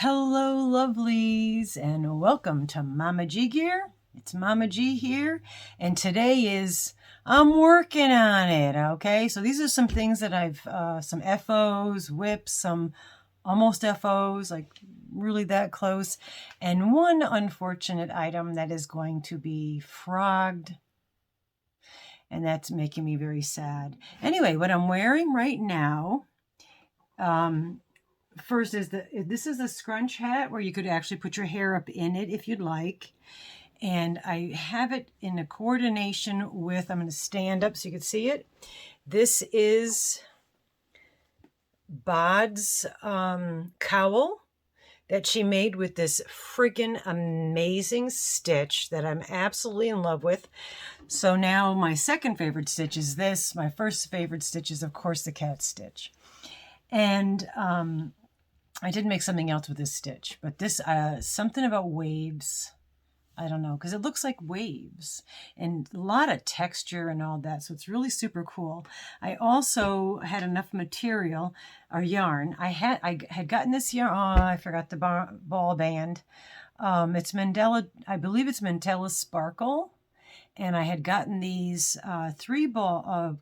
Hello, lovelies, and welcome to Mama G Gear. It's Mama G here, and today I'm working on it, okay? So these are some things that I've, some FOs, WIPs, some almost FOs, like really that close, and one unfortunate item that is going to be frogged, and that's making me very sad. Anyway, what I'm wearing right now, first is this is a scrunch hat where you could actually put your hair up in it if you'd like. And I have it in a coordination with, I'm going to stand up so you can see it. This is Bod's cowl that she made with this freaking amazing stitch that I'm absolutely in love with. So now my second favorite stitch is this. My first favorite stitch is, of course, the cat stitch. And I did make something else with this stitch, but this, something about waves. I don't know, because it looks like waves and a lot of texture and all that. So it's really super cool. I also had enough material or yarn. I had gotten this yarn. Oh, I forgot the ball band. It's Mandela. I believe it's Mandela Sparkle. And I had gotten these 3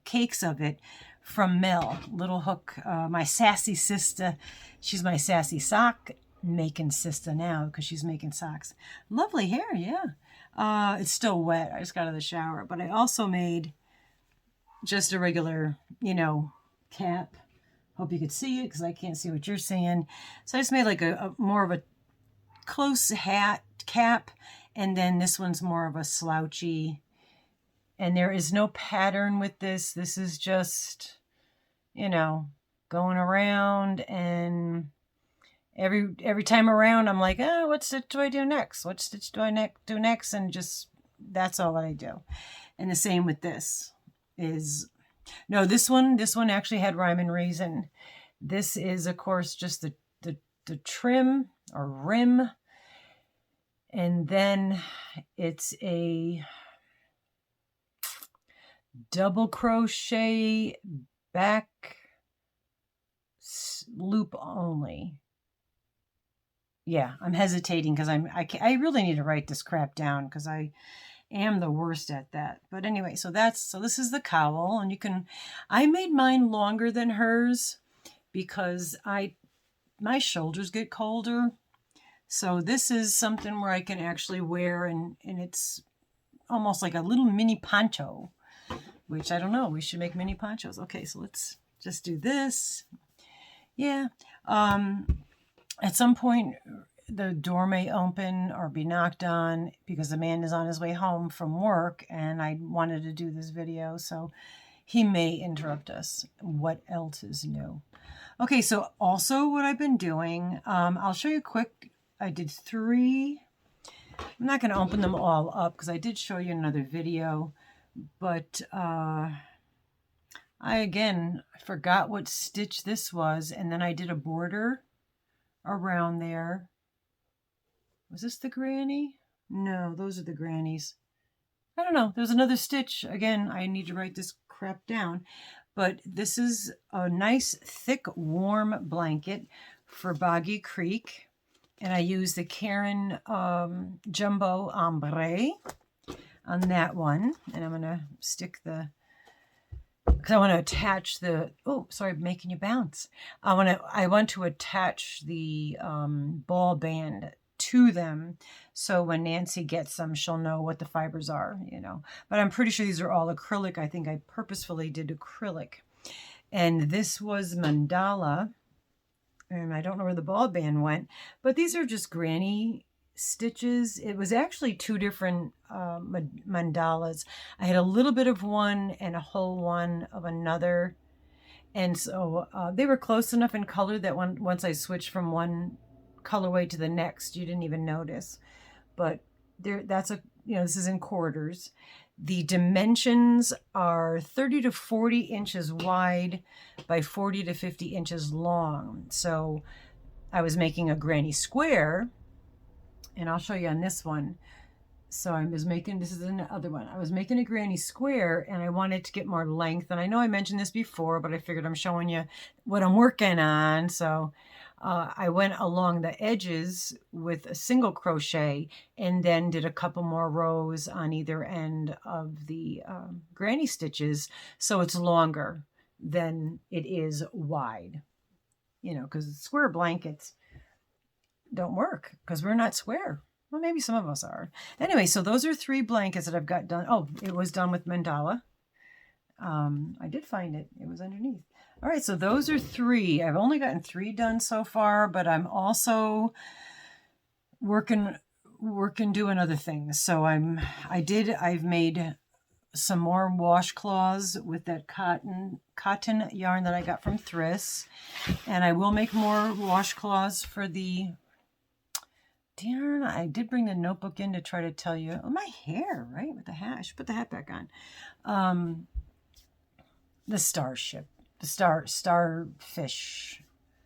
cakes of it from Mel, Little Hook, my sassy sister. She's my sassy sock making sister now because she's making socks. Lovely hair, yeah. It's still wet. I just got out of the shower. But I also made just a regular, cap. Hope you could see it because I can't see what you're seeing. So I just made like a more of a close hat cap. And then this one's more of a slouchy. And there is no pattern with this. This is just, going around, and every time around I'm like, oh, what stitch do I do next? What stitch do I do next? And just, that's all that I do. And the same with this is, no, this one actually had rhyme and reason. This is, of course, just the trim or rim. And then it's a double crochet back loop only. Yeah, I'm hesitating because I really need to write this crap down because I am the worst at that. But anyway, so this is the cowl, and I made mine longer than hers because my shoulders get colder. So this is something where I can actually wear, and it's almost like a little mini poncho, which I don't know. We should make mini ponchos. Okay, so let's just do this. Yeah. At some point, the door may open or be knocked on because the man is on his way home from work, and I wanted to do this video, so he may interrupt us. What else is new? Okay, so also what I've been doing, I'll show you quick. I did 3. I'm not going to open them all up because I did show you another video, but I forgot what stitch this was, and then I did a border around there. Was this the granny? No, those are the grannies. I don't know. There's another stitch. Again, I need to write this crap down. But this is a nice, thick, warm blanket for Boggy Creek. And I use the Karen Jumbo Ombre on that one. And I'm going to stick because I want to attach oh, sorry, I'm making you bounce. I want to attach the ball band to them, so when Nancy gets them, she'll know what the fibers are, But I'm pretty sure these are all acrylic. I think I purposefully did acrylic. And this was mandala, and I don't know where the ball band went, but these are just granny stitches. It was actually 2 different mandalas. I had a little bit of one and a whole one of another, and so they were close enough in color that once I switched from one colorway to the next, you didn't even notice. But this is in quarters. The dimensions are 30 to 40 inches wide by 40 to 50 inches long. So I was making a granny square, and I'll show you on this one. So this is another one. I was making a granny square, and I wanted to get more length. And I know I mentioned this before, but I figured I'm showing you what I'm working on. So I went along the edges with a single crochet and then did a couple more rows on either end of the granny stitches, so it's longer than it is wide, you know, because square blankets don't work because we're not square. Well, maybe some of us are. Anyway, so those are 3 blankets that I've got done. Oh, it was done with mandala. I did find it. It was underneath. All right, so those are 3. I've only gotten 3 done so far, but I'm also working doing other things. So I've made some more washcloths with that cotton yarn that I got from Thriss, and I will make more washcloths for the darn, I did bring the notebook in to try to tell you. Oh, my hair, right? With the hat. I should put the hat back on. The starship, the starfish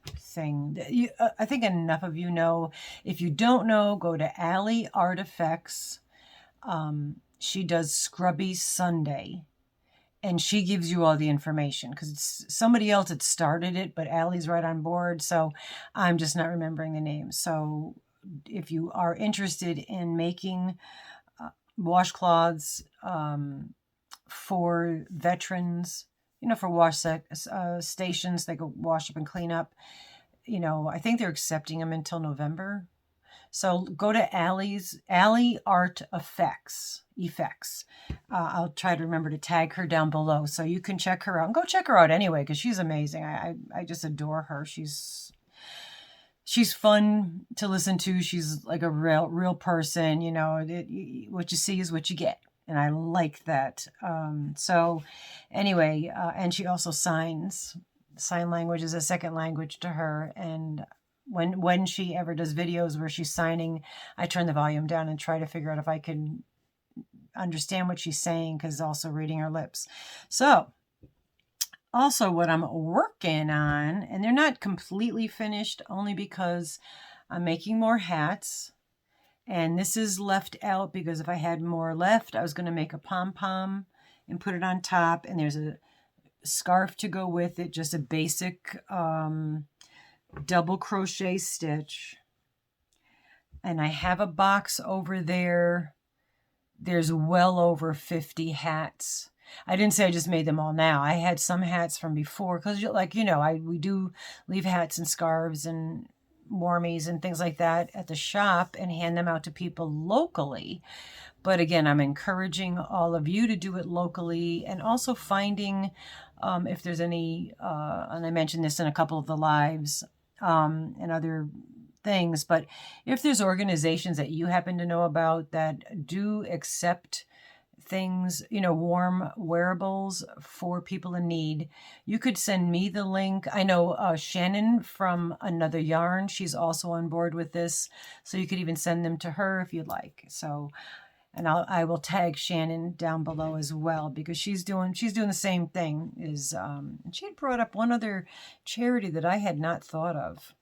thing. I think enough of you know. If you don't know, go to Alie Artifacts. She does Scrubby Sunday, and she gives you all the information because it's somebody else that started it, but Allie's right on board, so I'm just not remembering the name. So if you are interested in making washcloths for veterans, you know, for wash stations, they go wash up and clean up. You know, I think they're accepting them until November. So go to Alie Art Effects. I'll try to remember to tag her down below so you can check her out. And go check her out anyway because she's amazing. I just adore her. She's fun to listen to. She's like a real person. You know, what you see is what you get. And I like that. So anyway, and she also signs. Sign language is a second language to her. And when she ever does videos where she's signing, I turn the volume down and try to figure out if I can understand what she's saying because also reading her lips. So also what I'm working on, and they're not completely finished only because I'm making more hats. And this is left out because if I had more left, I was going to make a pom-pom and put it on top. And there's a scarf to go with it, just a basic double crochet stitch. And I have a box over there. There's well over 50 hats. I didn't say I just made them all now. I had some hats from before because, like, you know, we do leave hats and scarves and warmies and things like that at the shop and hand them out to people locally. But again, I'm encouraging all of you to do it locally and also finding if there's any, and I mentioned this in a couple of the lives and other things, but if there's organizations that you happen to know about that do accept things, you know, warm wearables for people in need, you could send me the link. I know Shannon from Another Yarn, she's also on board with this, so you could even send them to her if you'd like. So, and I will tag Shannon down below as well because she's doing the same thing. And she had brought up one other charity that I had not thought of.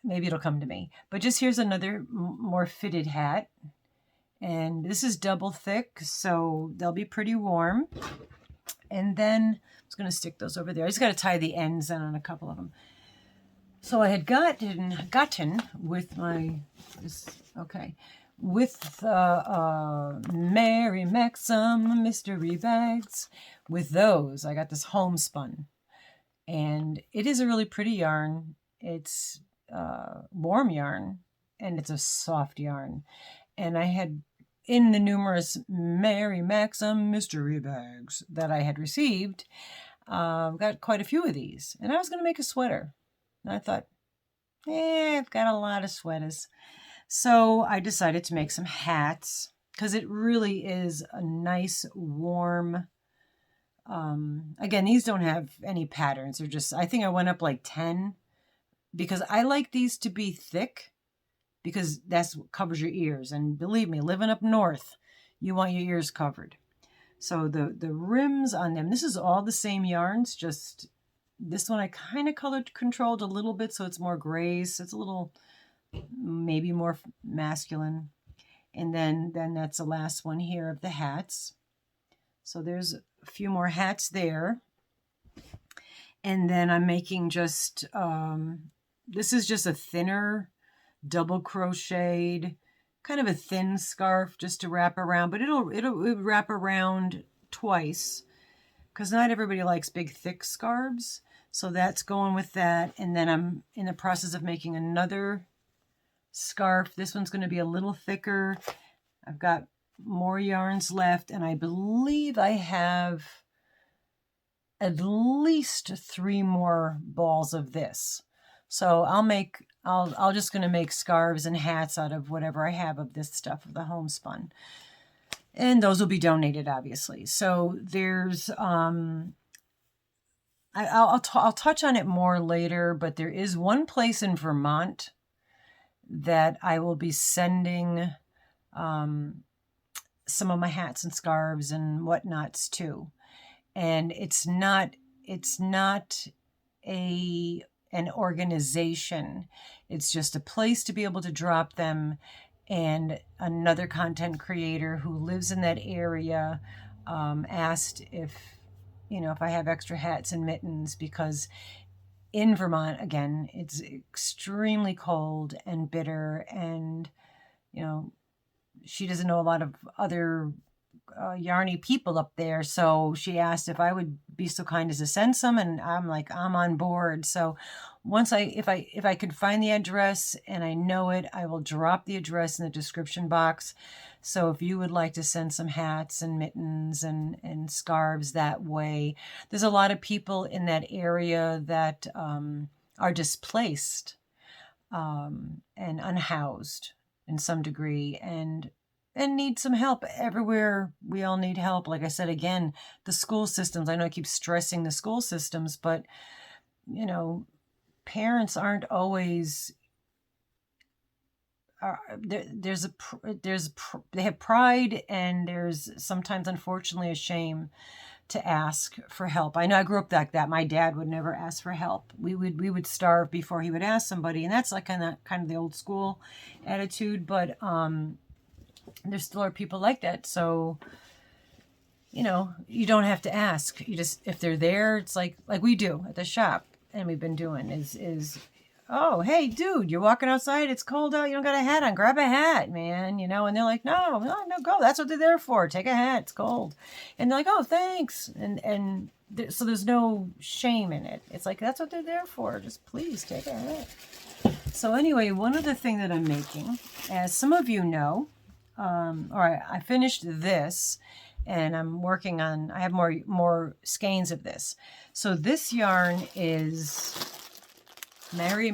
Maybe it'll come to me. But just here's another more fitted hat. And this is double thick, so they'll be pretty warm. And then I was going to stick those over there. I just got to tie the ends in on a couple of them. So I had gotten with my, with Mary Maxim mystery bags. With those, I got this homespun. And it is a really pretty yarn. It's warm yarn, and it's a soft yarn. And I had, in the numerous Mary Maxim mystery bags that I had received, got quite a few of these. And I was going to make a sweater. And I thought, I've got a lot of sweaters. So I decided to make some hats because it really is a nice, warm, again, these don't have any patterns. They're just, I think I went up like 10 because I like these to be thick, because that's what covers your ears. And believe me, living up north, you want your ears covered. So the rims on them, this is all the same yarns, just this one I kind of color controlled a little bit so it's more grays. It's a little, maybe more masculine. And then that's the last one here of the hats. So there's a few more hats there. And then I'm making just, this is just a thinner double crocheted, kind of a thin scarf just to wrap around, but it'll wrap around twice because not everybody likes big thick scarves. So that's going with that. And then I'm in the process of making another scarf. This one's going to be a little thicker. I've got more yarns left, and I believe I have at least 3 more balls of this. So I'll just going to make scarves and hats out of whatever I have of this stuff, of the homespun. And those will be donated, obviously. So there's, I'll touch on it more later, but there is one place in Vermont that I will be sending some of my hats and scarves and whatnots to. And it's not an organization. It's just a place to be able to drop them. And another content creator who lives in that area asked if I have extra hats and mittens, because in Vermont, again, it's extremely cold and bitter, and she doesn't know a lot of other yarny people up there, so she asked if I would be so kind as to send some, and I'm like, I'm on board. So once if I could find the address and I know it, I will drop the address in the description box. So if you would like to send some hats and mittens and scarves that way, there's a lot of people in that area that are displaced and unhoused in some degree, and need some help. Everywhere we all need help. Like I said, again, the school systems, I know I keep stressing the school systems, but parents aren't always, they have pride, and there's sometimes, unfortunately, a shame to ask for help. I know I grew up like that. My dad would never ask for help. We would starve before he would ask somebody, and that's like kind of the old school attitude, but there still are people like that. So, you don't have to ask. You just, if they're there, it's like we do at the shop, and we've been doing is, oh, hey, dude, you're walking outside. It's cold out. You don't got a hat on. Grab a hat, man. And they're like, no, go. That's what they're there for. Take a hat. It's cold. And they're like, oh, thanks. So there's no shame in it. It's like, that's what they're there for. Just please take a hat. So anyway, one other thing that I'm making, as some of you know, I finished this, and I'm working on, I have more skeins of this. So this yarn is Mary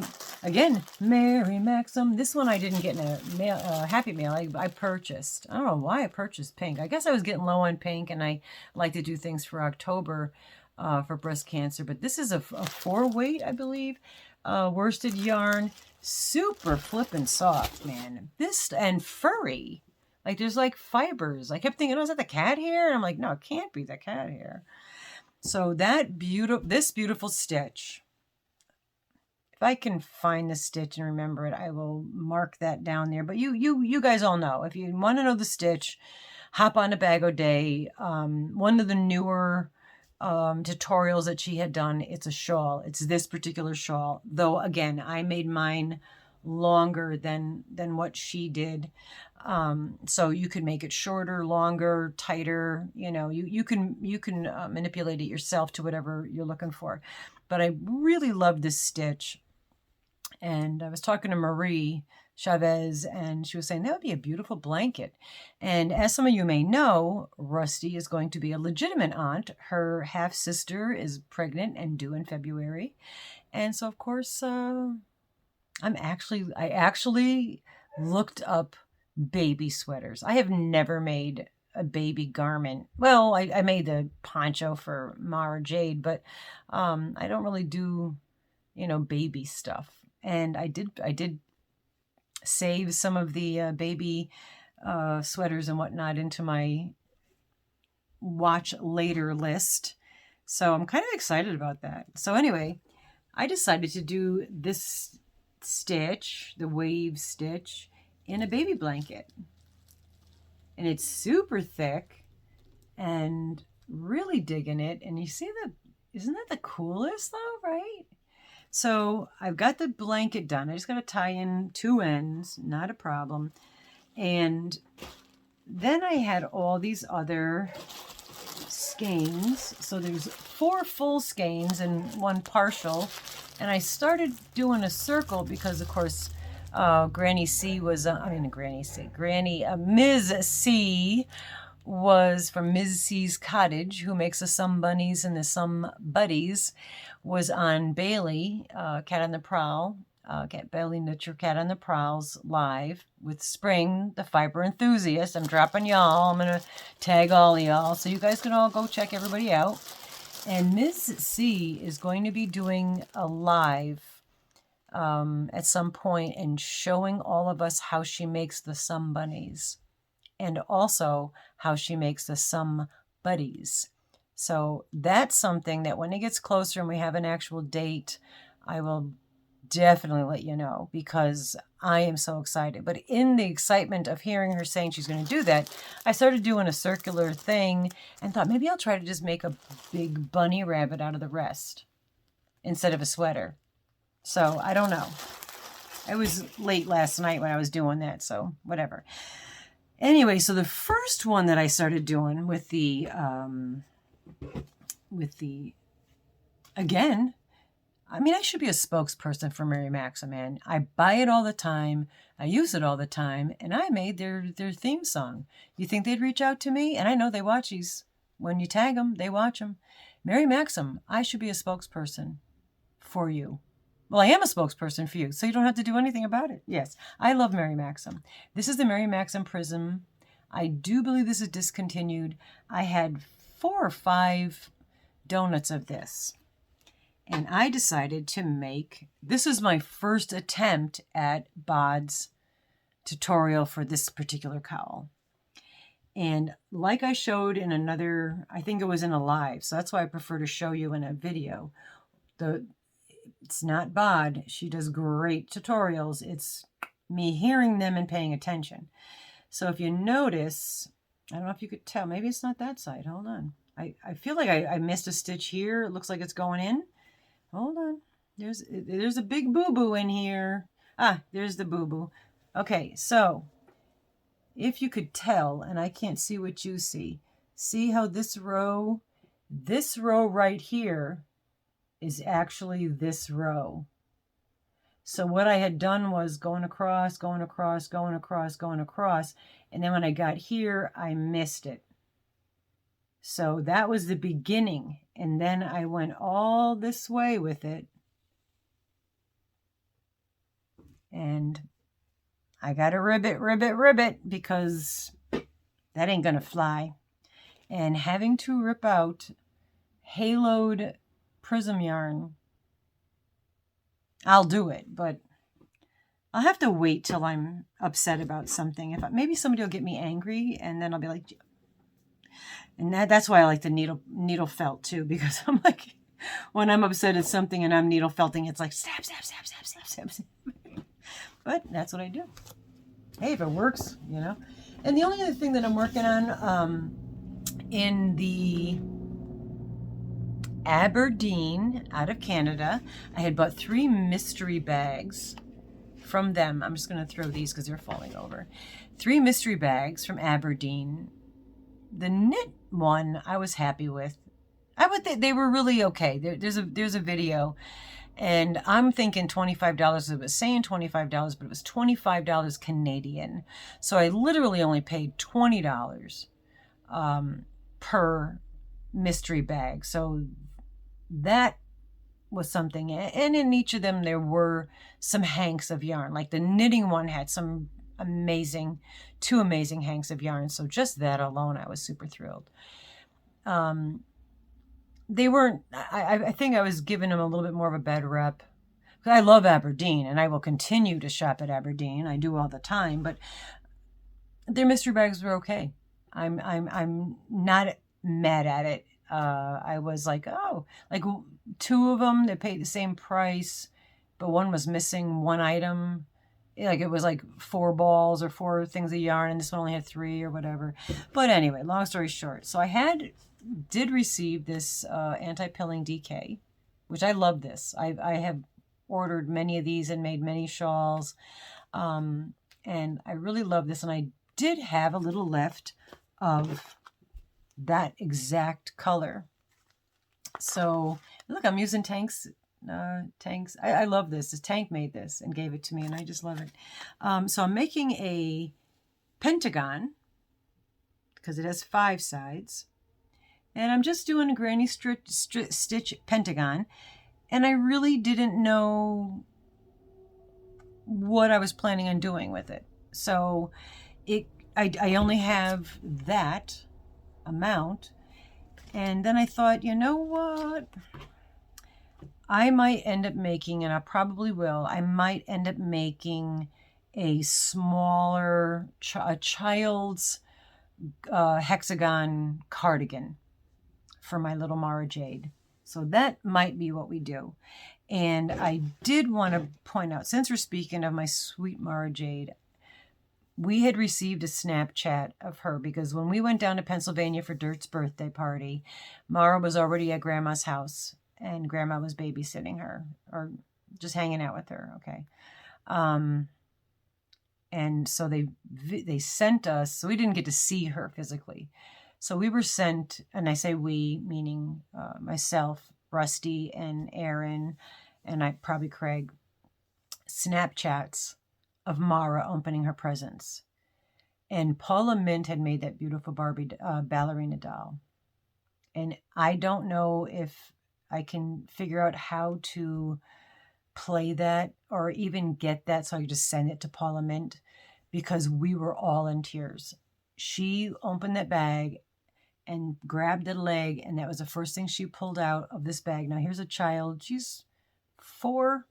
Maxim. This one I didn't get in a Happy Mail. I purchased. I don't know why I purchased pink. I guess I was getting low on pink, and I like to do things for October for breast cancer. But this is a 4-weight, I believe, worsted yarn. Super flippin' soft, man. This, and furry. Like, there's like fibers. I kept thinking, oh, is that the cat hair? And I'm like, no, it can't be the cat hair. So this beautiful stitch, if I can find the stitch and remember it, I will mark that down there. But you guys all know. If you want to know the stitch, hop on a Bag O' Day. One of the newer tutorials that she had done, it's a shawl. It's this particular shawl. Though, again, I made mine longer than what she did. So you can make it shorter, longer, tighter. You can manipulate it yourself to whatever you're looking for. But I really love this stitch. And I was talking to Marie Chavez, and she was saying that would be a beautiful blanket. And as some of you may know, Rusty is going to be a legitimate aunt. Her half sister is pregnant and due in February. And so, of course, I actually looked up baby sweaters. I have never made a baby garment. Well, I made the poncho for Mara Jade, but I don't really do, baby stuff. And I did save some of the baby sweaters and whatnot into my watch later list. So I'm kind of excited about that. So anyway, I decided to do this stitch, the wave stitch, in a baby blanket. And it's super thick, and really digging it. And you see Isn't that the coolest though, right? So I've got the blanket done. I just got to tie in 2 ends, not a problem. And then I had all these other skeins. So there's 4 full skeins and 1 partial. And I started doing a circle because, of course, Granny C was, Ms. C was from Ms. C's Cottage, who makes the Some Bunnies and the Some Buddies, was on Bailey, Cat on the Prowl, Bailey Nutcher Cat on the Prowls live with Spring, the fiber enthusiast. I'm dropping y'all. I'm going to tag all y'all so you guys can all go check everybody out. And Ms. C is going to be doing a live at some point and showing all of us how she makes the Some Bunnies and also how she makes the Some Buddies. So that's something that when it gets closer and we have an actual date, I will definitely let you know because I am so excited. But in the excitement of hearing her saying she's going to do that, I started doing a circular thing and thought maybe I'll try to just make a big bunny rabbit out of the rest instead of a sweater. So I don't know. It was late last night when I was doing that, so whatever. Anyway, so the first one that I started doing with the again, I mean, I should be a spokesperson for Mary Maxim, man. I buy it all the time. I use it all the time. And I made their theme song. You think they'd reach out to me? And I know they watch these. When you tag them, they watch them. Mary Maxim, I should be a spokesperson for you. Well, I am a spokesperson for you, so you don't have to do anything about it. Yes, I love Mary Maxim. This is the Mary Maxim Prism. I do believe this is discontinued. I had 4 or 5 donuts of this. And I decided to make, this is my first attempt at Bod's tutorial for this particular cowl. And like I showed in another, I think it was in a live, so that's why I prefer to show you in a video. It's not Bod. She does great tutorials. It's me hearing them and paying attention. So if you notice, I don't know if you could tell, maybe it's not that side. Hold on. I feel like I missed a stitch here. It looks like it's going in. Hold on. There's a big boo-boo in here. Ah, there's the boo-boo. Okay, so if you could tell, and I can't see what you see how this row right here is actually this row. So what I had done was going across, going across, going across, going across, and then when I got here, I missed it. So that was the beginning, and then I went all this way with it, and I got to ribbit, because that ain't gonna fly. And having to rip out haloed prism yarn, I'll do it, but I'll have to wait till I'm upset about something. Maybe somebody will get me angry, and then I'll be like, and that's why I like the needle felt too, because I'm like, when I'm upset at something and I'm needle felting, it's like stab, stab, stab, stab, stab, stab, stab. But that's what I do. Hey, if it works, you know. And the only other thing that I'm working on in the Aberdeen out of Canada, I had bought 3 mystery bags from them. I'm just going to throw these because they're falling over. 3 mystery bags from Aberdeen. The knit one I was happy with. They were really okay. There's a video, and I'm thinking $25. It was saying $25, but it was $25 Canadian. So I literally only paid $20 per mystery bag. So that was something. And in each of them, there were some hanks of yarn. Like the knitting one had some two amazing hanks of yarn. So just that alone, I was super thrilled. They weren't, I think I was giving them a little bit more of a bad rep. I love Aberdeen, and I will continue to shop at Aberdeen. I do all the time, but their mystery bags were okay. I'm not mad at it. I was like, oh, like 2 of them, they paid the same price, but one was missing 1 item. like it was like 4 balls or 4 things of yarn, and this one only had 3 or whatever. But anyway, long story short, so I did receive this anti-pilling DK, which I love this. I have ordered many of these and made many shawls, and I really love this. And I did have a little left of that exact color. So look, I'm using Tanks. I love this. This Tank made this and gave it to me, and I just love it. So I'm making a pentagon because it has 5 sides, and I'm just doing a granny stitch pentagon, and I really didn't know what I was planning on doing with it. So I only have that amount, and then I thought, you know what? I might end up making, and I probably will, I might end up making a smaller, a child's hexagon cardigan for my little Mara Jade. So that might be what we do. And I did want to point out, since we're speaking of my sweet Mara Jade, we had received a Snapchat of her because when we went down to Pennsylvania for Dirt's birthday party, Mara was already at Grandma's house. And Grandma was babysitting her or just hanging out with her. Okay. And so they sent us, so we didn't get to see her physically. So we were sent, and I say we, meaning myself, Rusty, and Aaron, and I probably Craig, Snapchats of Mara opening her presents. And Paula Mint had made that beautiful Barbie ballerina doll. And I don't know if I can figure out how to play that or even get that, so I just send it to Paula Mint, because we were all in tears. She opened that bag and grabbed a leg, and that was the first thing she pulled out of this bag. Now here's a child, she's 4,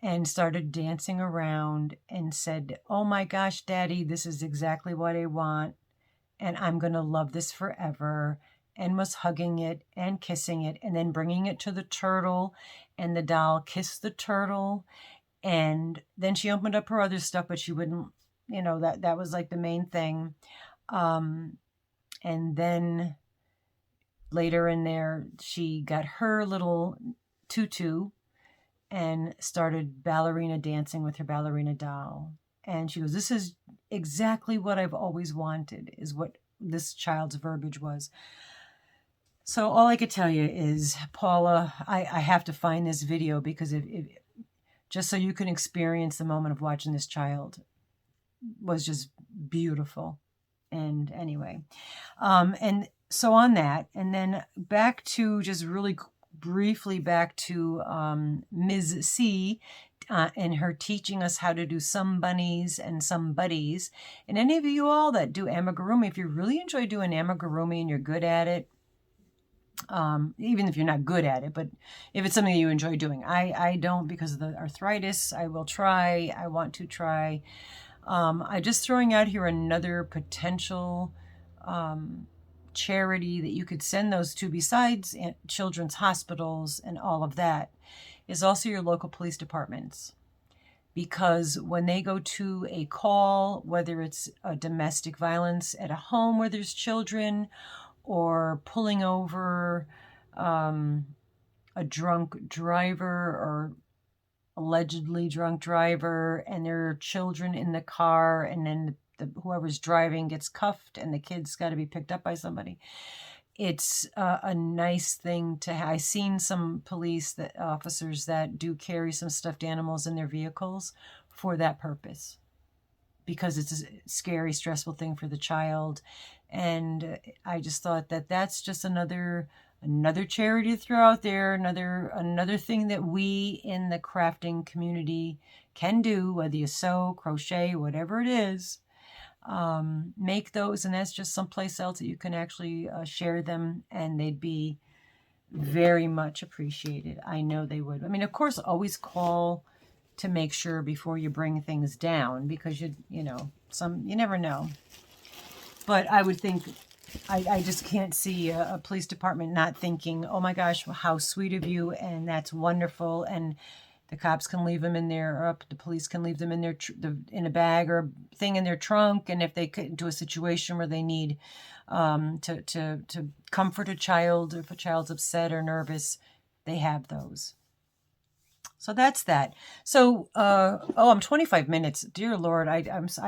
and started dancing around and said, "Oh my gosh, Daddy, this is exactly what I want, and I'm going to love this forever," and was hugging it and kissing it, and then bringing it to the turtle, and the doll kissed the turtle. And then she opened up her other stuff, but she wouldn't, that was like the main thing. And then later in there, she got her little tutu and started ballerina dancing with her ballerina doll. And she goes, "This is exactly what I've always wanted," is what this child's verbiage was. So all I could tell you is, Paula, I have to find this video, because if just so you can experience the moment of watching this child, was just beautiful. And anyway, and so on that, and then back to just really briefly back to Ms. C and her teaching us how to do some bunnies and some buddies. And any of you all that do amigurumi, if you really enjoy doing amigurumi and you're good at it, even if you're not good at it, but if it's something you enjoy doing, I don't, because of the arthritis. I will try. I want to try. I'm just throwing out here another potential charity that you could send those to, besides children's hospitals and all of that, is also your local police departments. Because when they go to a call, whether it's a domestic violence at a home where there's children, or pulling over a drunk driver or allegedly drunk driver, and there are children in the car, and then whoever's driving gets cuffed and the kid's got to be picked up by somebody. It's a nice thing to have. I've seen some police officers that do carry some stuffed animals in their vehicles for that purpose, because it's a scary, stressful thing for the child. And I just thought that that's just another charity to throw out there, another thing that we in the crafting community can do, whether you sew, crochet, whatever it is. Make those, and that's just someplace else that you can actually share them, and they'd be very much appreciated. I know they would. I mean, of course, always call to make sure before you bring things down, because you never know. But I would think, I just can't see a police department not thinking, "Oh my gosh, how sweet of you, and that's wonderful." And The cops can leave them in there, or the police can leave them in their in a bag or a thing in their trunk. And if they get into a situation where they need to comfort a child, if a child's upset or nervous, they have those. So that's that. So, oh, I'm 25 minutes. Dear Lord, I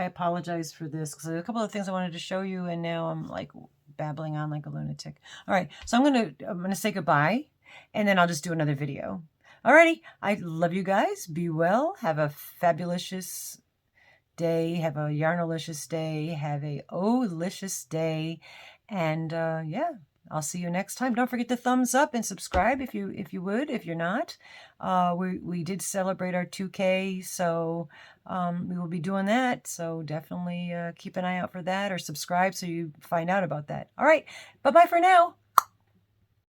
apologize for this because there's a couple of things I wanted to show you, and now I'm like babbling on like a lunatic. All right, so I'm gonna say goodbye, and then I'll just do another video. Alrighty, I love you guys. Be well. Have a fabulous day. Have a yarnalicious day. Have a oh-licious day, and yeah. I'll see you next time. Don't forget to thumbs up and subscribe if you would. If you're not, we did celebrate our 2K, so we will be doing that. So definitely keep an eye out for that or subscribe so you find out about that. All right, bye bye for now.